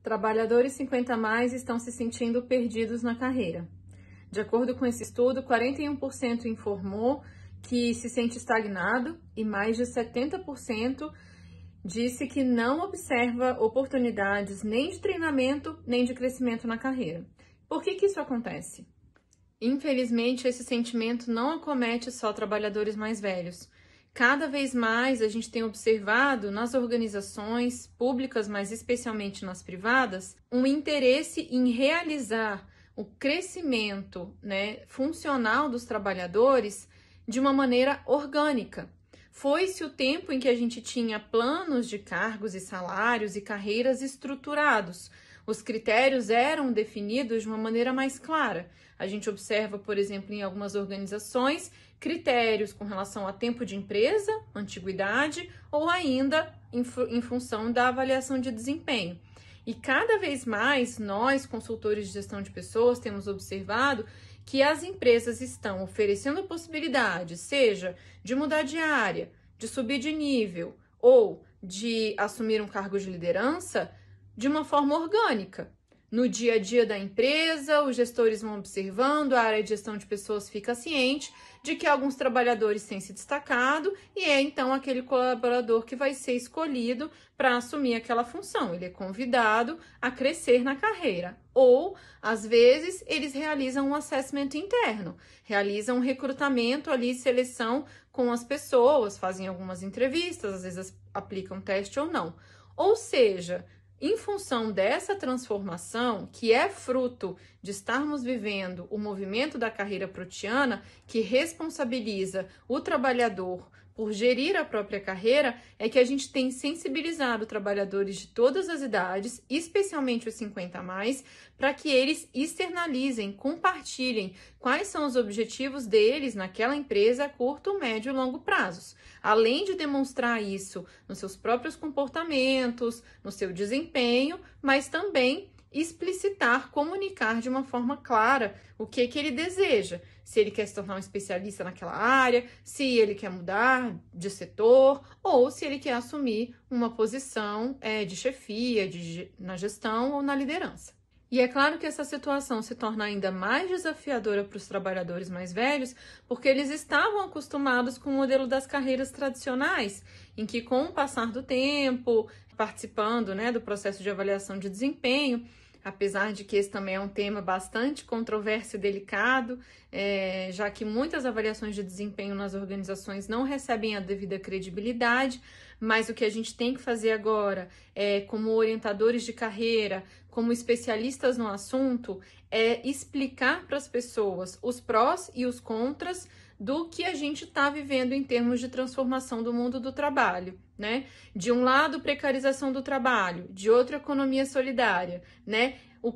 Trabalhadores 50 a mais estão se sentindo perdidos na carreira. De acordo com esse estudo, 41% informou que se sente estagnado e mais de 70% disse que não observa oportunidades nem de treinamento nem de crescimento na carreira. Por que isso acontece? Infelizmente, esse sentimento não acomete só trabalhadores mais velhos. Cada vez mais a gente tem observado nas organizações públicas, mas especialmente nas privadas, um interesse em realizar o crescimento, funcional dos trabalhadores de uma maneira orgânica. Foi-se o tempo em que a gente tinha planos de cargos e salários e carreiras estruturados. Os critérios eram definidos de uma maneira mais clara. A gente observa, por exemplo, em algumas organizações, critérios com relação a tempo de empresa, antiguidade, ou ainda em função da avaliação de desempenho. E cada vez mais nós, consultores de gestão de pessoas, temos observado que as empresas estão oferecendo possibilidades, seja de mudar de área, de subir de nível ou de assumir um cargo de liderança de uma forma orgânica. No dia a dia da empresa, os gestores vão observando, a área de gestão de pessoas fica ciente de que alguns trabalhadores têm se destacado e é então aquele colaborador que vai ser escolhido para assumir aquela função. Ele é convidado a crescer na carreira. Ou, às vezes, eles realizam um assessment interno, realizam um recrutamento ali, seleção com as pessoas, fazem algumas entrevistas, às vezes aplicam teste ou não. Ou seja, em função dessa transformação, que é fruto de estarmos vivendo o movimento da carreira proutiana, que responsabiliza o trabalhador por gerir a própria carreira, é que a gente tem sensibilizado trabalhadores de todas as idades, especialmente os 50 a mais, para que eles externalizem, compartilhem quais são os objetivos deles naquela empresa a curto, médio e longo prazos. Além de demonstrar isso nos seus próprios comportamentos, no seu desempenho, mas também explicitar, comunicar de uma forma clara o que ele deseja. Se ele quer se tornar um especialista naquela área, se ele quer mudar de setor ou se ele quer assumir uma posição de chefia, na gestão ou na liderança. E é claro que essa situação se torna ainda mais desafiadora para os trabalhadores mais velhos, porque eles estavam acostumados com o modelo das carreiras tradicionais, em que com o passar do tempo, participando do processo de avaliação de desempenho, apesar de que esse também é um tema bastante controverso e delicado, já que muitas avaliações de desempenho nas organizações não recebem a devida credibilidade, mas o que a gente tem que fazer agora, como orientadores de carreira, como especialistas no assunto, é explicar para as pessoas os prós e os contras do que a gente está vivendo em termos de transformação do mundo do trabalho, De um lado, precarização do trabalho, de outro, economia solidária,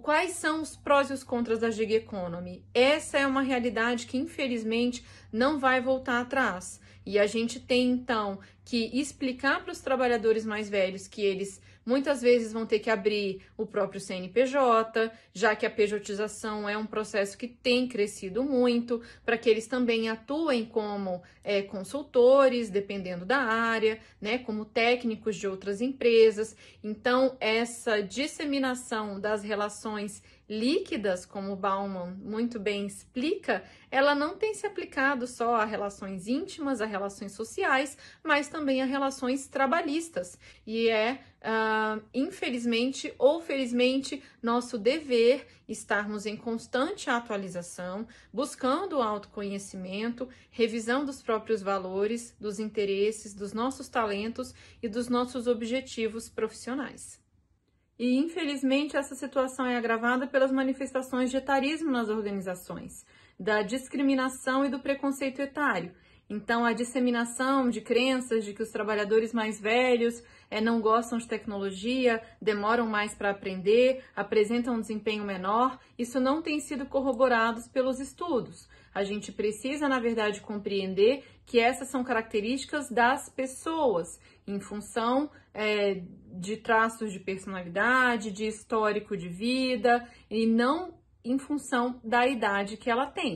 Quais são os prós e os contras da gig economy? Essa é uma realidade que, infelizmente, não vai voltar atrás. E a gente tem, então, que explicar para os trabalhadores mais velhos que eles muitas vezes vão ter que abrir o próprio CNPJ, já que a pejotização é um processo que tem crescido muito, para que eles também atuem como consultores, dependendo da área, como técnicos de outras empresas. Então, essa disseminação das relações líquidas, como o Bauman muito bem explica, ela não tem se aplicado só a relações íntimas, a relações sociais, mas também a relações trabalhistas. E infelizmente ou felizmente, nosso dever estarmos em constante atualização, buscando o autoconhecimento, revisão dos próprios valores, dos interesses, dos nossos talentos e dos nossos objetivos profissionais. E, infelizmente, essa situação é agravada pelas manifestações de etarismo nas organizações, da discriminação e do preconceito etário. Então, a disseminação de crenças de que os trabalhadores mais velhos não gostam de tecnologia, demoram mais para aprender, apresentam um desempenho menor, isso não tem sido corroborado pelos estudos. A gente precisa, na verdade, compreender que essas são características das pessoas, em função de traços de personalidade, de histórico de vida, e não em função da idade que ela tem.